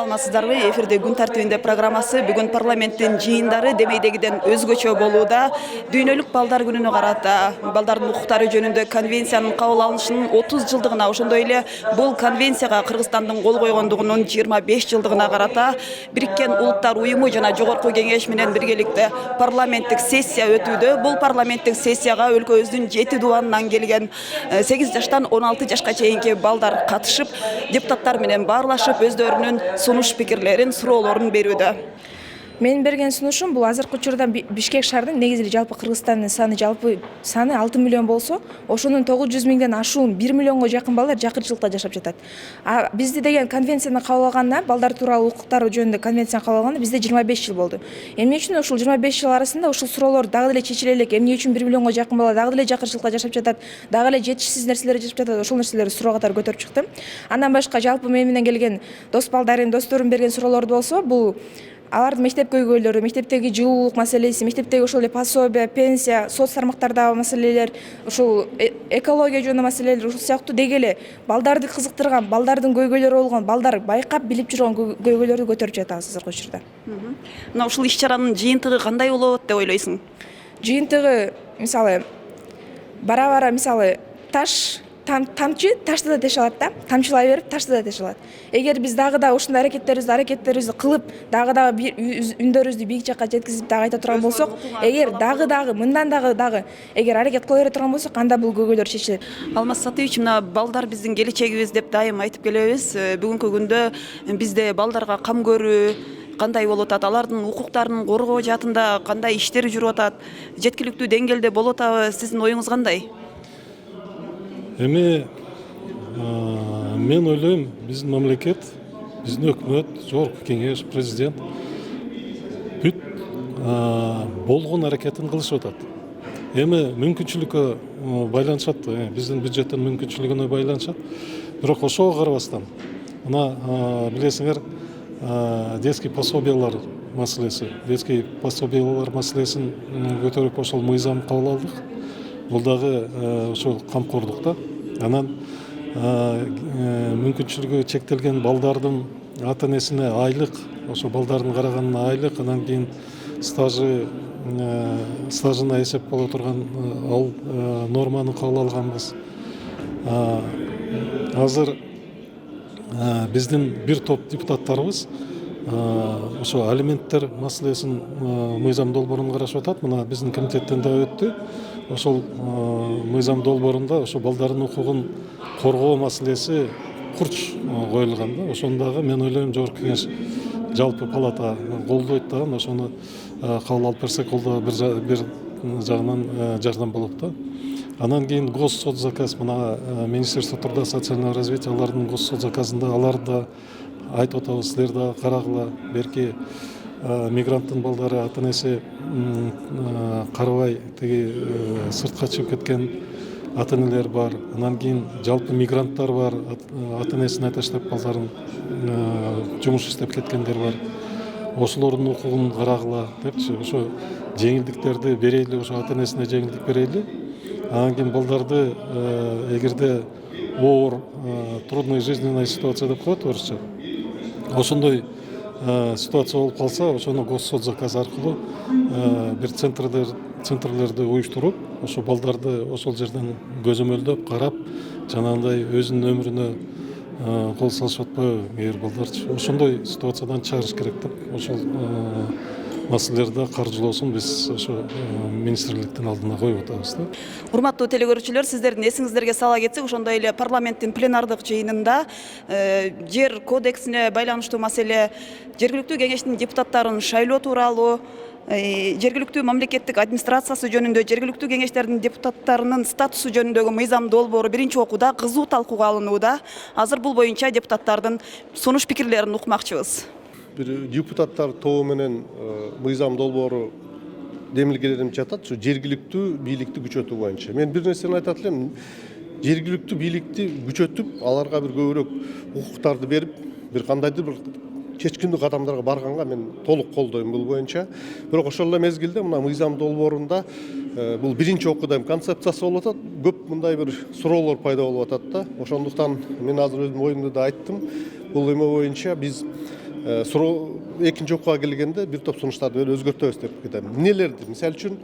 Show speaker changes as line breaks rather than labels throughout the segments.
саламатсыздарбы? Эфирде күн тартибинде программасы бүгүн парламенттин жыйындары демейдегиден өзгөчө болууда. Дүйнөлүк балдар күнүнө карата балдардын укуктары жөнүндө конвенциянын кабыл алынышынын 30 жылдыгына, ошондой эле бул конвенцияга Кыргызстандын кол койгондугунун 25 жылдыгына карата Бириккен Улуттар Уюму жана Жогорку Кеңеш менен биргеликте парламенттик сессия өтүүдө. Бул парламенттик сессияга өлкөбүздүн 7 дубанынан келген 8 жаштан 16 жашка чейинки балдар катышып, депутаттар менен баарлашып, өздөрүнүн сунуш пикирлерин, суроолорун берүүдө.
Мен берген сунушум бул азыркы учурда Бишкек шаарынын негизи жалпы Кыргызстандын саны 6 миллион болсо, ошонун 900 миңден ашуун 1 миллионго жакын балдар жакырчылыкта жашап жатат. А бизде деген конвенцияны кабыл алганда, балдар тууралуу укуктары жөнүндө конвенцияны кабыл алганда бизде 25 жыл болду. Эмне үчүн ушул 25 жыл арасында ушул суроолор дагы деле чечиле элек? Эмне үчүн 1 миллионго жакын бала дагы деле жакырчылыкта жашап жатат, дагы эле жетишсиз нерселер жашап жатат? Ошол нерселерди суроо катары көтөрүп чыктым. Андан башка жалпы мен менен келген досторум берген суроолорду болсо, бул алардын мектеп көйгөйлөрү, мектептеги жылуулук маселеси, мектептеги ошол эле пособия, пенсия, соц тармактардагы маселелер, ушул экология жөнүндө маселелер, ушул сыяктуу деги эле балдарды кызыктырган, балдардын көйгөйлөрү болгон, балдар байкап билип жүргөн көйгөйлөрдү көтөрүп жатабыз азыркы учурда.
Мына ушул иш-чаранын жыйынтыгы кандай болот деп ойлойсуң?
Жыйынтыгы мисалы бара мисалы тамчы ташты да теше алат да, тамчылай берип ташты да теше алат. Эгер биз дагы ушундай аракеттерибизди кылып, дагы үндөрүбүздү бийик жакка жеткизип дагы айта турган болсок, эгер мындан дагы эгер аракет кыла бере турган болсок, анда бул көйгөйлөр чечилет.
Алмаз Сатыевич, мына балдар биздин келечегибиз деп дайым айтып келебиз. Бүгүнкү күндө бизде балдарга кам көрүү кандай болуп атат, алардын укуктарын коргоо жаатында кандай иштер жүрүп атат, жеткиликтүү деңгээлде болуп атабы? Сиздин оюңуз кандай?
Эми мен ойлойм, биздин мамлекет, биздин өкмөт, Жогорку Кеңеш, президент бүт болгон аракетин кылышып атат. Эми мүмкүнчүлүккө байланышат, биздин бюджеттин мүмкүнчүлүгүнө байланышат. Бирок ошого карабастан, мына билесиңер, детский пособиялар маселеси маселесин көтөрүп ошол мыйзам кабыл алдык. Бул дагы ошол камкордукта. Анан мүмкүнчүлүгү чектелген балдардын ата-энесине айлык, ошо балдардын караганына айлык, анан кийин стажына эсеп боло турган ал норманы кабыл алганбыз. Азыр биздин бир топ депутаттарыбыз ошо алименттер маселесин мыйзам долбоорун карашып атат. Мына биздин комитеттен да өттү. Ошол мыйзам долбоорунда ошо балдардын укугун коргоо маселеси курч коюлган да. Ошону дагы мен ойлойм Жогорку Кеңеш жалпы палата колдойт дагы, ошону кабыл алып берсек, ол да бир жагынан жардам болот да. Анан кийин госсоцзаказ, мына Министерство труда социального развития алардын госсоцзаказында аларды айтып атабыз, силер дагы карагыла, берки мигранттын балдары ата-энеси карабай тиги сыртка чыгып кеткен ата-энелер бар. Анан кийин жалпы мигранттар бар, ата-энесине таштап балдарын жумуш иштеп кеткендер бар. Ошолордун укугун карагыла депчи, ошо жеңилдиктерди берели, ошо ата-энесине жеңилдик берели. Анан кийин балдарды эгерде оор трудная жизненная ситуация деп коет орусча. Ошондой ситуация болуп калса, ошону госсоцзаказ аркылуу бир центрлерди уюштуруп, ошо балдарды ошол жерден көзөмөлдөп, карап, жанагындай өзүнүн өмүрүнө кол салышып атпайбы эгер балдарчы. Ошондой ситуациядан чыгарыш керек деп, ошол маселелерди каржылоосун биз ошо министрликтин алдына коюп атабыз да.
Урматтуу телекөрүүчүлөр, сиздердин эсиңиздерге сала кетсек, ошондой эле парламенттин пленардык жыйынында жер кодексине байланыштуу маселе, жергиликтүү кеңештин депутаттарын шайлоо тууралуу, жергиликтүү мамлекеттик администрациясы жөнүндө жергиликтүү кеңештердин депутаттарынын статусу жөнүндөгү мыйзам долбоору биринчи окууда кызуу талкууга алынууда. Азыр бул боюнча депутаттардын сунуш пикирлерин укмакчыбыз.
Бир депутаттар тобу менен мыйзам долбоору демилгеленип жатат, ушу жергиликтүү бийликти күчөтүү боюнча. Мен бир нерсени айтат элем, жергиликтүү бийликти күчөтүп, аларга бир көбүрөөк укуктарды берип, бир кандайдыр бир чечкиндүү кадамдарга барганга мен толук колдойм бул боюнча. Бирок ошол эле мезгилде мына мыйзам долбоорунда бул биринчи окууда концепциясы болуп атат, көп мындай бир суроолор пайда болуп атат да. Ошондуктан мен азыр өзүмдүн оюмду да айттым. Бул эме боюнча биз суроо экинчи окууга келгенде бир топ сунуштарды өзгөртөбүз деп кетем. Эмнелерди? Мисалы үчүн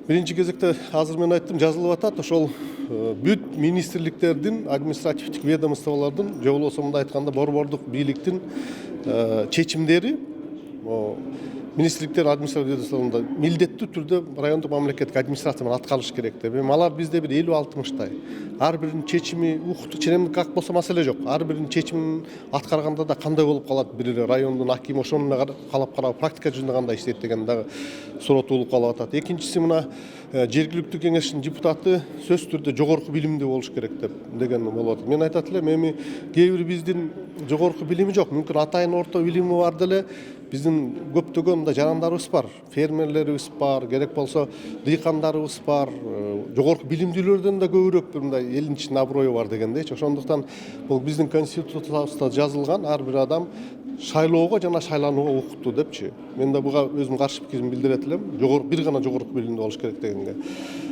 биринчи кезекте азыр мен айттым жазылып атат, ошол бүт министрликтердин, административдик ведомстволордун же болбосо мындай айтканда борбордук бийликтин чечимдери министрликтер административдик ведомстволорунда милдеттүү түрдө райондук мамлекеттик администрация менен аткарылыш керек деп. Эми алар бизде бир 50-60-тай. Ар биринин чечими укуктуу ченемдик акт болсо маселе жок. Ар биринин чечимин аткарганда да кандай болуп калат, бир райондун акими ошону калап карап практика жүзүндө кандай иштейт деген дагы суроо туулуп калып атат. Экинчиси мына жергиликтүү кеңештин депутаты сөзсүз түрдө жогорку билимдүү болуш керек деген болуп атат. Мен айтат элем, эми кээ бир биздин жогорку билими жок, мүмкүн атайын орто билими бар деле биздин көптөгөн мындай жарандарыбыз бар, фермерлерибиз бар, керек болсо дыйкандарыбыз бар, жогорку билимдүүлөрдөн да көбүрөөк бир мындай элдин ичинде аброю бар дегендейчи. Ошондуктан бул биздин конституциябызда жазылган ар бир адам шайлоого жана шайланууга укуктуу депчи. Мен да буга өзүмдүн каршы пикиримди билдирет элем. Бир гана жогорку билимдүү болуш керек дегенге.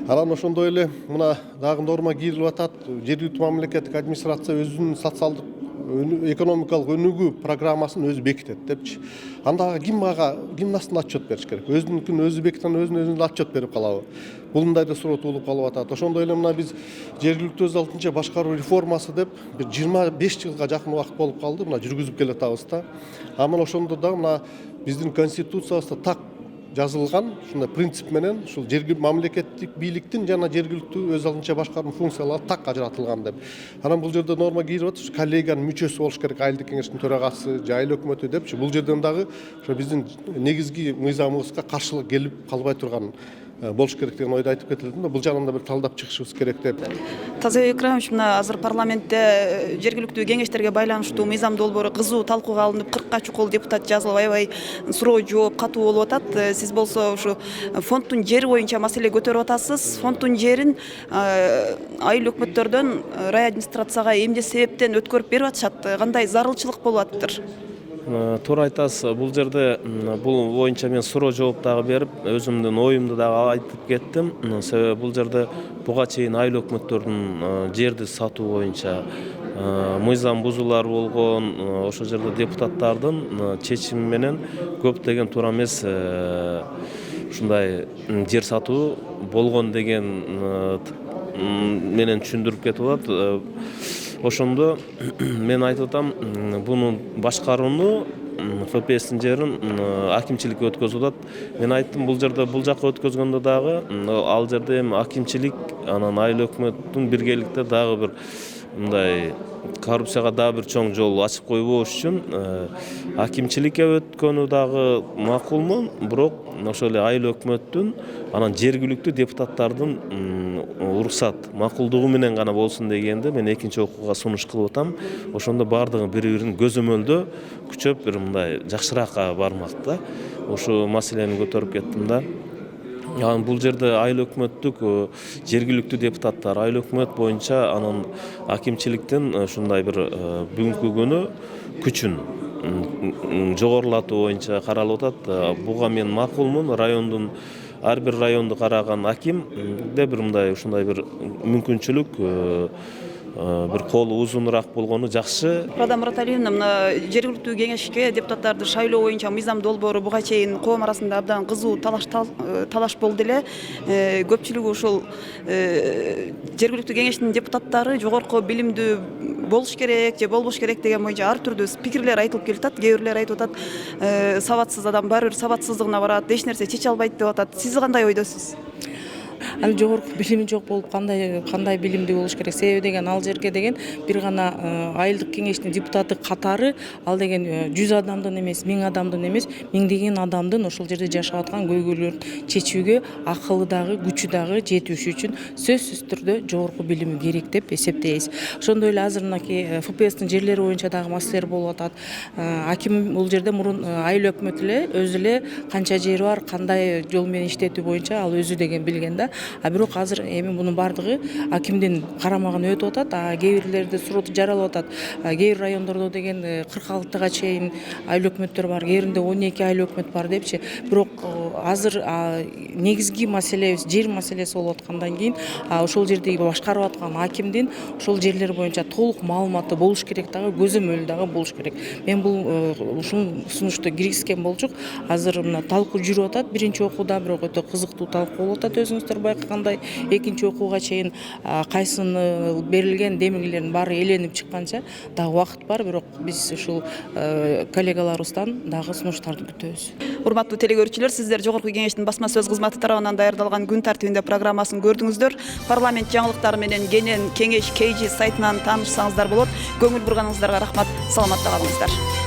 Анан ошондой эле мына дагы норма кийрилип атат. Жергиликтүү мамлекеттик администрация өзүнүн социалдык экономикалык өнүгүү программасын өзү бекитет депчи. Анда ким астында отчет бериш керек? Өзүнүкүн өзү бекиткен, өзүнө отчет берип калабы? Бул мындай да суроо туулуп калып атат. Ошондой эле мына биз жергиликтүү өз алдынча башкаруу реформасы деп бир 25 жылга жакын убакыт болуп калды, мына жүргүзүп келатабыз да. Мына ошондо да мына биздин конституциябызда так жазылган ушундай принцип менен ушул жергиликтүү мамлекеттик бийликтин жана жергиликтүү өз алдынча башкаруу функциялары так ажыратылган деп. Анан бул жерде норма кийирип атат, коллегиянын мүчөсү болуш керек, айылдык кеңештин төрагасы же айыл өкмөтү депчи. Бул жерден дагы ошо биздин негизги мыйзамыбызга каршылык келип калбай турган болуш керек деген ойду айтып кетилди да, бул жагын да бир талдап чыгышыбыз керек деп.
Тазабек Экрамович, мына азыр парламентте жергиликтүү кеңештерге байланыштуу мыйзам долбоору кызуу талкууга алынып, 40ка чукул депутат жазылып, аябай суроо жооп катуу болуп атат. Сиз болсо ушу фонддун жери боюнча маселе көтөрүп атасыз. Фонддун жерин айыл өкмөттөрдөн райадминистрацияга эмне себептен өткөрүп берип атышат? Кандай зарылчылык болуп атыптыр?
Туура айтасыз. Бул жерде бул боюнча мен суроо жооп дагы берип, өзүмдүн оюмду дагы айтып кеттим. Себеби бул жерде буга чейин айыл өкмөттөрдүн жерди сатуу боюнча мыйзам бузуулар болгон, ошол жерде депутаттардын чечими менен көптөгөн туура эмес ушундай жер сатуу болгон деген менен түшүндүрүп кетип атат. Ошондо мен айтып атам, буну башкарууну ФПСтин жерин акимчилик өткөзүп атат. Мен айттым, бул жерде бул жакка өткөзгөндө дагы ал жерде эми акимчилик анан айыл өкмөттүн биргеликте дагы бир мындай коррупцияга дагы бир чоң жол ачып койбош үчүн акимчиликке өткөнү дагы макулмун, бирок ошол эле айыл өкмөттүн анан жергиликтүү депутаттардын уруксат макулдугу менен гана болсун дегенде мен экинчи окууга сунуш кылып атам. Ошондо баардыгы бири-бирин көзөмөлдө күчөп бир мындай жакшыраак бармак да. Ошол маселени көтөрүп кеттим да. Анан бул жерде айыл өкмөттүк жергиликтүү депутаттар айыл өкмөт боюнча анан акимчиликтин ушундай бир бүгүнкү күнү күчүн жогорулатуу боюнча каралып атат. Буга мен макулмун. Райондун ар бир районду караган акимде бир мындай ушундай бир мүмкүнчүлүк бир колу узунураак болгону жакшы.
Рада Мураталиевна, мына жергиликтүү кеңешке депутаттарды шайлоо боюнча мыйзам долбоору буга чейин коом арасында абдан кызуу талаш болду эле. Көпчүлүгү ушул жергиликтүү кеңештин депутаттары жогорку билимдүү болуш керек же болбош керек деген боюнча ар түрдүү пикирлер айтылып келатат. Кээ бирлер айтып атат, сабатсыз адам баары бир сабатсыздыгына барат, эч нерсе чече албайт деп атат. Сиз кандай ойдосуз?
Ал жогорку билими жок болуп кандай билимдүү болуш керек? Себеби деген ал жерге деген бир гана айылдык кеңештин депутаты катары ал деген 100 адамдын эмес, 1000 адамдын эмес, миңдеген адамдын ошол жерде жашап аткан көйгөйлөрүн чечүүгө акылы дагы, күчү дагы жетиш үчүн сөзсүз түрдө жогорку билими керек деп эсептейбиз. Ошондой эле азыр мынакей ФПСтин жерлери боюнча дагы маселелер болуп атат. Аким бул жерде мурун айыл өкмөтү эле өзү эле канча жери бар, кандай жол менен иштетүү боюнча ал өзү деген билген да. Бирок азыр эми мунун баардыгы акимдин карамагына өтүп атат. Кээ бирлерди сурооту жаралап атат. Кээ бир райондордо деген 46-га чейин айыл өкмөттөр бар, кээ биринде 12 айыл өкмөт бар депчи. Бирок азыр негизги маселебиз жер маселеси болуп аткандан кийин ошол жердеги башкарып аткан акимдин ошол жерлер боюнча толук маалыматы болуш керек дагы, көзөмөлү дагы болуш керек. Мен бул ушул сунушту киргизген болчук. Азыр мына талкуу жүрүп атат биринчи окууда, бирок өтө кызыктуу талкуу болуп атат өзүңүздөр байкагандай. Экинчи окууга чейин кайсыны берилген демилгелердин баары эленип чыкканча дагы убакыт бар, бирок биз ушул коллегаларыбыздан дагы сунуштарды күтөбүз.
Урматтуу телекөрүүчүлөр, сиздер Жогорку Кеңештин басма сөз кызматы тарабынан даярдалган күн тартибинде программасын көрдүңүздөр. Парламент жаңылыктары менен кенен Кеңеш KG сайтынан таанышсаңыздар болот. Көңүл бурганыңыздарга рахмат. Саламатта калыңыздар.